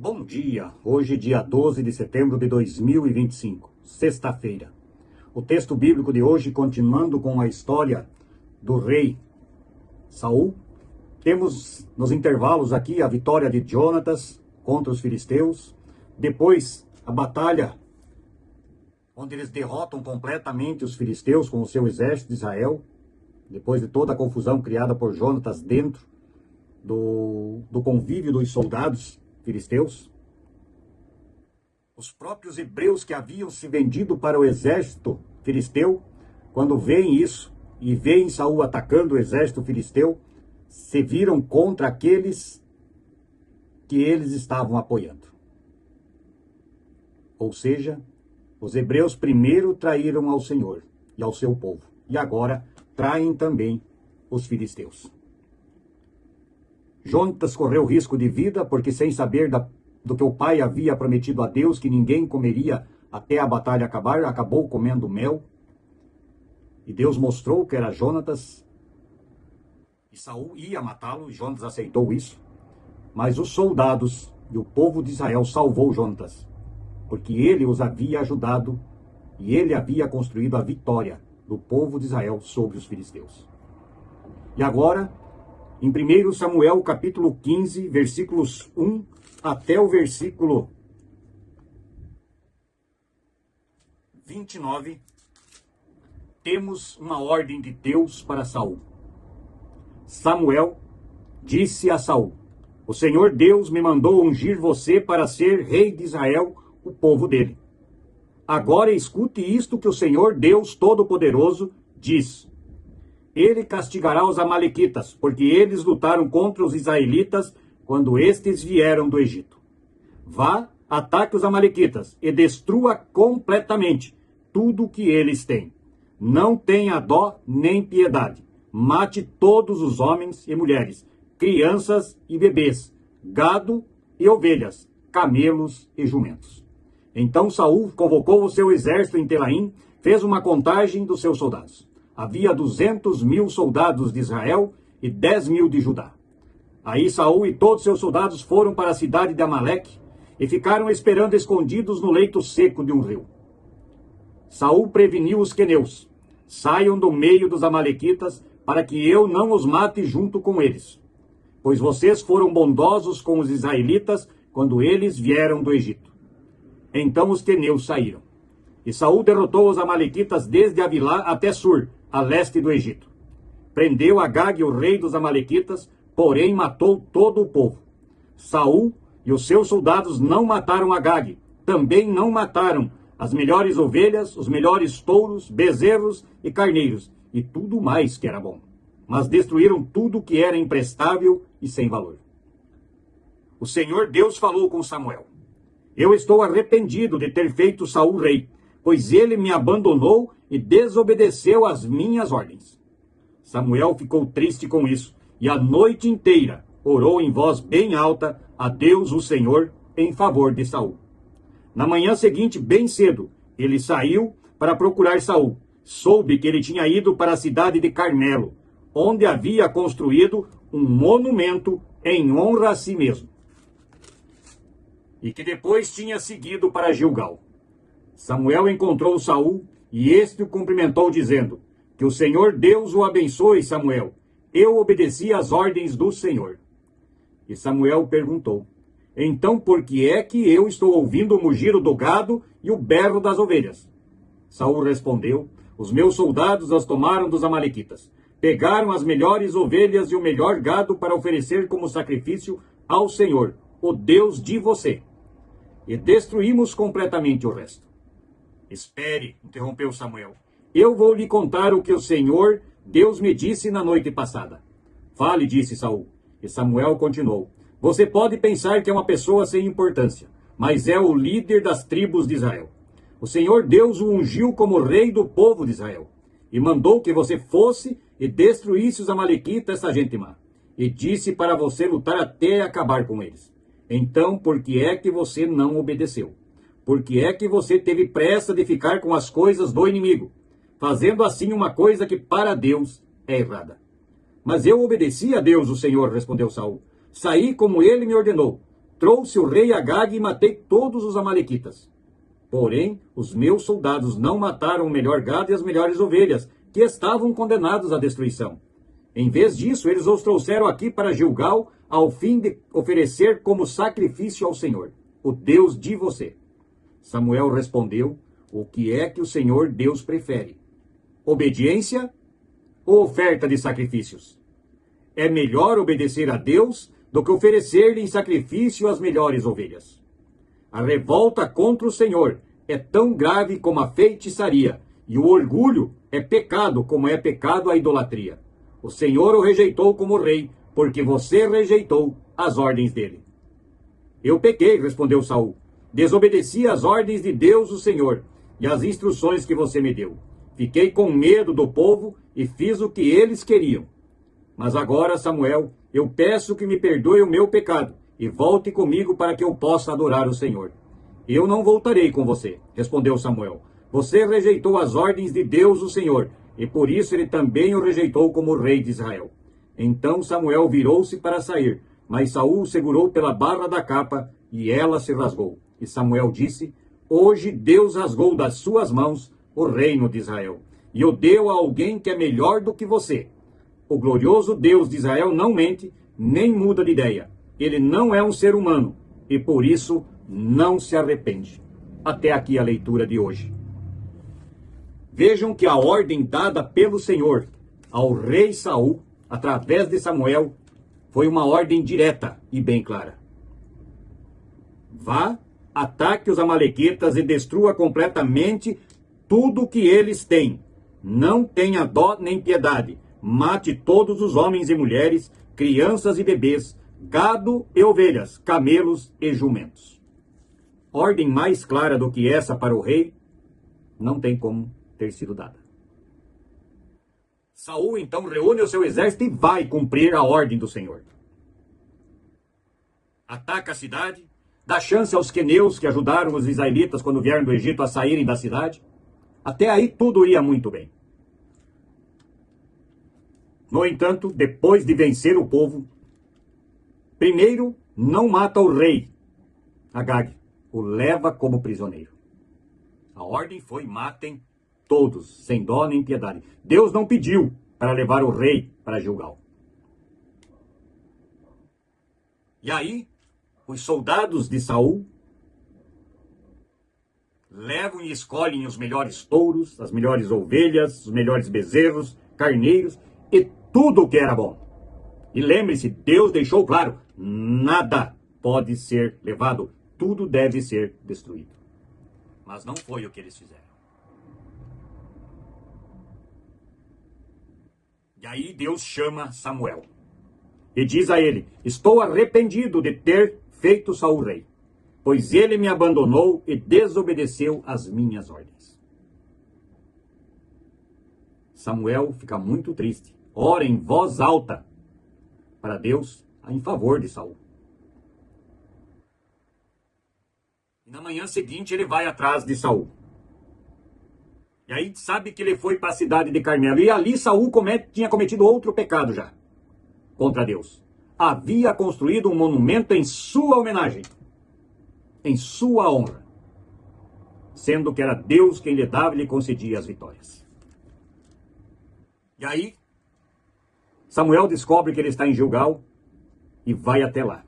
Bom dia, hoje dia 12 de setembro de 2025, sexta-feira. O texto bíblico de hoje, continuando com a história do rei Saul, temos nos intervalos aqui a vitória de Jonatas contra os filisteus, depois a batalha onde eles derrotam completamente os filisteus com o seu exército de Israel, depois de toda a confusão criada por Jonatas dentro do convívio dos soldados filisteus. Os próprios hebreus que haviam se vendido para o exército filisteu, quando veem isso e veem Saul atacando o exército filisteu, se viram contra aqueles que eles estavam apoiando. Ou seja, os hebreus primeiro traíram ao Senhor e ao seu povo, e agora traem também os filisteus. Jonatas correu risco de vida, porque sem saber do que o pai havia prometido a Deus, que ninguém comeria até a batalha acabar, acabou comendo mel. E Deus mostrou que era Jonatas, e Saul ia matá-lo, e Jonatas aceitou isso. Mas os soldados e o povo de Israel salvou Jonatas, porque ele os havia ajudado, e ele havia construído a vitória do povo de Israel sobre os filisteus. E agora, em 1 Samuel, capítulo 15, versículos 1 até o versículo 29, temos uma ordem de Deus para Saul. Samuel disse a Saul: "O Senhor Deus me mandou ungir você para ser rei de Israel, o povo dele. Agora escute isto que o Senhor Deus Todo-Poderoso diz. Ele castigará os amalequitas, porque eles lutaram contra os israelitas quando estes vieram do Egito. Vá, ataque os amalequitas e destrua completamente tudo o que eles têm. Não tenha dó nem piedade. Mate todos os homens e mulheres, crianças e bebês, gado e ovelhas, camelos e jumentos." Então Saul convocou o seu exército em Telaim, fez uma contagem dos seus soldados. Havia 200.000 soldados de Israel e 10.000 de Judá. Aí Saul e todos seus soldados foram para a cidade de Amaleque e ficaram esperando escondidos no leito seco de um rio. Saul preveniu os queneus: "Saiam do meio dos amalequitas, para que eu não os mate junto com eles, pois vocês foram bondosos com os israelitas quando eles vieram do Egito." Então os queneus saíram. E Saul derrotou os amalequitas desde Avilá até Sur, a leste do Egito. Prendeu Agag, o rei dos amalequitas, porém matou todo o povo. Saul e os seus soldados não mataram Agag, também não mataram as melhores ovelhas, os melhores touros, bezerros e carneiros, e tudo mais que era bom. Mas destruíram tudo que era imprestável e sem valor. O Senhor Deus falou com Samuel: "Eu estou arrependido de ter feito Saul rei, pois ele me abandonou e desobedeceu às minhas ordens." Samuel ficou triste com isso, e a noite inteira orou em voz bem alta a Deus, o Senhor, em favor de Saul. Na manhã seguinte, bem cedo, ele saiu para procurar Saul. Soube que ele tinha ido para a cidade de Carmelo, onde havia construído um monumento em honra a si mesmo, e que depois tinha seguido para Gilgal. Samuel encontrou Saul e este o cumprimentou, dizendo: "Que o Senhor Deus o abençoe, Samuel. Eu obedeci às ordens do Senhor." E Samuel perguntou: "Então por que é que eu estou ouvindo o mugiro do gado e o berro das ovelhas?" Saul respondeu: "Os meus soldados as tomaram dos amalequitas. Pegaram as melhores ovelhas e o melhor gado para oferecer como sacrifício ao Senhor, o Deus de você. E destruímos completamente o resto." "Espere", interrompeu Samuel. "Eu vou lhe contar o que o Senhor Deus me disse na noite passada." "Fale", disse Saul. E Samuel continuou: "Você pode pensar que é uma pessoa sem importância, mas é o líder das tribos de Israel. O Senhor Deus o ungiu como rei do povo de Israel, e mandou que você fosse e destruísse os amalequitas, essa gente má, e disse para você lutar até acabar com eles. Então, por que é que você não obedeceu? Por que é que você teve pressa de ficar com as coisas do inimigo, fazendo assim uma coisa que para Deus é errada?" "Mas eu obedeci a Deus, o Senhor", respondeu Saul. "Saí como ele me ordenou. trouxe o rei Agag e matei todos os amalequitas. Porém, os meus soldados não mataram o melhor gado e as melhores ovelhas, que estavam condenados à destruição. Em vez disso, eles os trouxeram aqui para Gilgal, ao fim de oferecer como sacrifício ao Senhor, o Deus de você. Samuel respondeu: o que é que o Senhor Deus prefere? Obediência ou oferta de sacrifícios? É melhor obedecer a Deus do que oferecer-lhe em sacrifício as melhores ovelhas. A revolta contra o Senhor é tão grave como a feitiçaria, e o orgulho é pecado como é pecado a idolatria. O Senhor o rejeitou como rei, porque você rejeitou as ordens dele. Eu pequei, respondeu Saul. Desobedeci às ordens de Deus, o Senhor, e às instruções que você me deu. Fiquei com medo do povo e fiz o que eles queriam. Mas agora, Samuel, eu peço que me perdoe o meu pecado e volte comigo para que eu possa adorar o Senhor. Eu não voltarei com você, respondeu Samuel. Você rejeitou as ordens de Deus, o Senhor, e por isso ele também o rejeitou como rei de Israel. Então Samuel virou-se para sair, mas Saul o segurou pela barra da capa e ela se rasgou. E Samuel disse: hoje Deus rasgou das suas mãos o reino de Israel e o deu a alguém que é melhor do que você. O glorioso Deus de Israel não mente, nem muda de ideia. Ele não é um ser humano e por isso não se arrepende. Até aqui a leitura de hoje. Vejam que a ordem dada pelo Senhor ao rei Saul, através de Samuel, foi uma ordem direta e bem clara. Vá, ataque os amalequitas e destrua completamente tudo o que eles têm. Não tenha dó nem piedade. Mate todos os homens e mulheres, crianças e bebês, gado e ovelhas, camelos e jumentos. Ordem mais clara do que essa para o rei não tem como ter sido dada. Saul então reúne o seu exército e vai cumprir a ordem do Senhor. Ataca a cidade, dá chance aos queneus que ajudaram os israelitas quando vieram do Egito a saírem da cidade. Até aí tudo ia muito bem. No entanto, depois de vencer o povo, primeiro não mata o rei Agag, o leva como prisioneiro. A ordem foi: matem todos, sem dó nem piedade. Deus não pediu para levar o rei para Gilgal. E aí, os soldados de Saul levam e escolhem os melhores touros, as melhores ovelhas, os melhores bezerros, carneiros e tudo o que era bom. E lembre-se, Deus deixou claro: nada pode ser levado, tudo deve ser destruído. Mas não foi o que eles fizeram. E aí Deus chama Samuel e diz a ele: estou arrependido de ter feito Saul rei, pois ele me abandonou e desobedeceu às minhas ordens. Samuel fica muito triste, ora em voz alta para Deus em favor de Saul. E na manhã seguinte ele vai atrás de Saul. E aí sabe que ele foi para a cidade de Carmelo. E ali Saul tinha cometido outro pecado já contra Deus. Havia construído um monumento em sua homenagem, em sua honra, sendo que era Deus quem lhe dava e lhe concedia as vitórias. E aí Samuel descobre que ele está em Gilgal e vai até lá.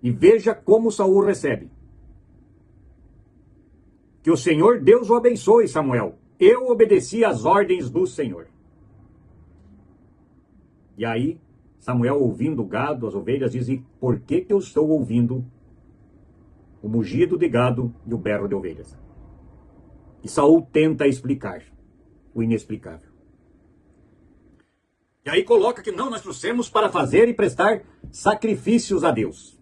E veja como Saul recebe. Que o Senhor Deus o abençoe, Samuel. Eu obedeci às ordens do Senhor. E aí, Samuel, ouvindo o gado, as ovelhas, diz: e por que eu estou ouvindo o mugido de gado e o berro de ovelhas? E Saul tenta explicar o inexplicável. E aí coloca que não, nós trouxemos para fazer e prestar sacrifícios a Deus.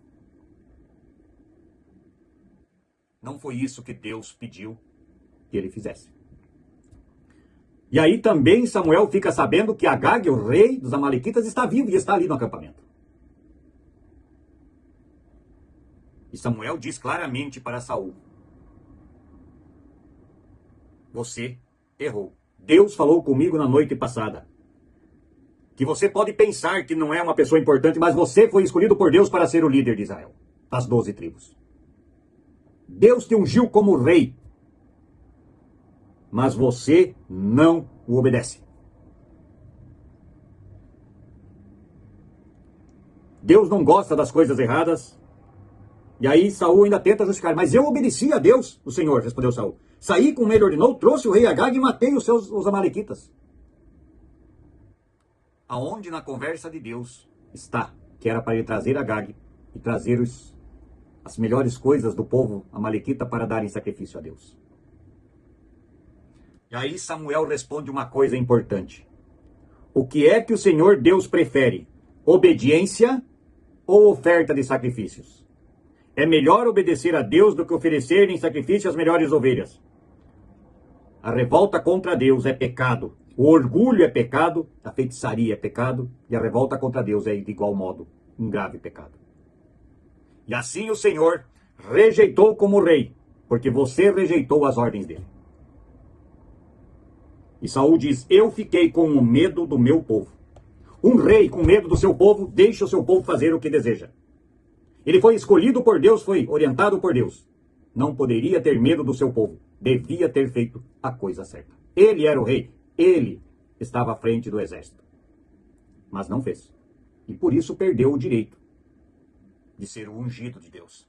Não foi isso que Deus pediu que ele fizesse. E aí também Samuel fica sabendo que Agag, o rei dos amalequitas, está vivo e está ali no acampamento. E Samuel diz claramente para Saul: você errou. Deus falou comigo na noite passada. que você pode pensar que não é uma pessoa importante, mas você foi escolhido por Deus para ser o líder de Israel, das 12 tribos. Deus te ungiu como rei, mas você não o obedece. Deus não gosta das coisas erradas. E aí Saul ainda tenta justificar. Mas eu obedeci a Deus, o Senhor, respondeu Saul. Saí como ele ordenou, trouxe o rei Agag e matei os amalequitas. Aonde na conversa de Deus está, que era para ele trazer Agag e trazer as melhores coisas do povo amalequita para dar em sacrifício a Deus. E aí Samuel responde uma coisa importante. O que é que o Senhor Deus prefere? Obediência ou oferta de sacrifícios? É melhor obedecer a Deus do que oferecer em sacrifício as melhores ovelhas. A revolta contra Deus é pecado. O orgulho é pecado, a feitiçaria é pecado, e a revolta contra Deus é, de igual modo, um grave pecado. E assim o Senhor rejeitou como rei, porque você rejeitou as ordens dele. E Saul diz, eu fiquei com o medo do meu povo. Um rei com medo do seu povo, deixa o seu povo fazer o que deseja. Ele foi escolhido por Deus, foi orientado por Deus. Não poderia ter medo do seu povo. Devia ter feito a coisa certa. Ele era o rei. Ele estava à frente do exército. Mas não fez. E por isso perdeu o direito de ser o ungido de Deus.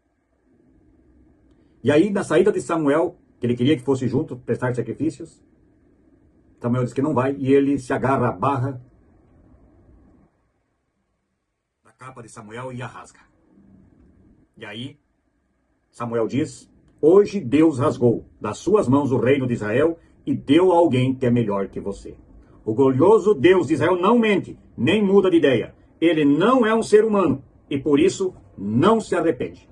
E aí, na saída de Samuel, que ele queria que fosse junto prestar sacrifícios, Samuel diz que não vai e ele se agarra à barra da capa de Samuel e a rasga. E aí, Samuel diz, hoje Deus rasgou das suas mãos o reino de Israel e deu a alguém que é melhor que você. O glorioso Deus de Israel não mente, nem muda de ideia. Ele não é um ser humano e por isso não se arrepende.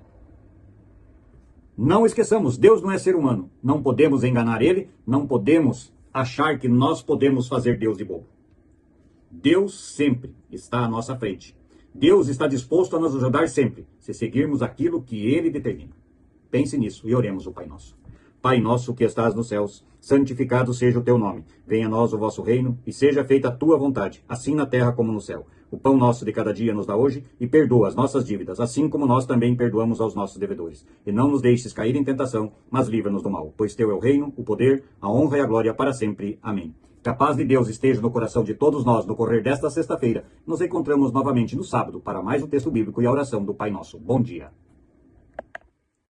Não esqueçamos, Deus não é ser humano. Não podemos enganar ele, não podemos achar que nós podemos fazer Deus de bobo. Deus sempre está à nossa frente. Deus está disposto a nos ajudar sempre, se seguirmos aquilo que Ele determina. Pense nisso e oremos o Pai Nosso. Pai nosso que estás nos céus, santificado seja o teu nome. Venha a nós o vosso reino e seja feita a tua vontade, assim na terra como no céu. O pão nosso de cada dia nos dá hoje e perdoa as nossas dívidas, assim como nós também perdoamos aos nossos devedores. E não nos deixes cair em tentação, mas livra-nos do mal. Pois teu é o reino, o poder, a honra e a glória para sempre. Amém. Que a paz de Deus esteja no coração de todos nós no correr desta sexta-feira. Nos encontramos novamente no sábado para mais um texto bíblico e a oração do Pai Nosso. Bom dia.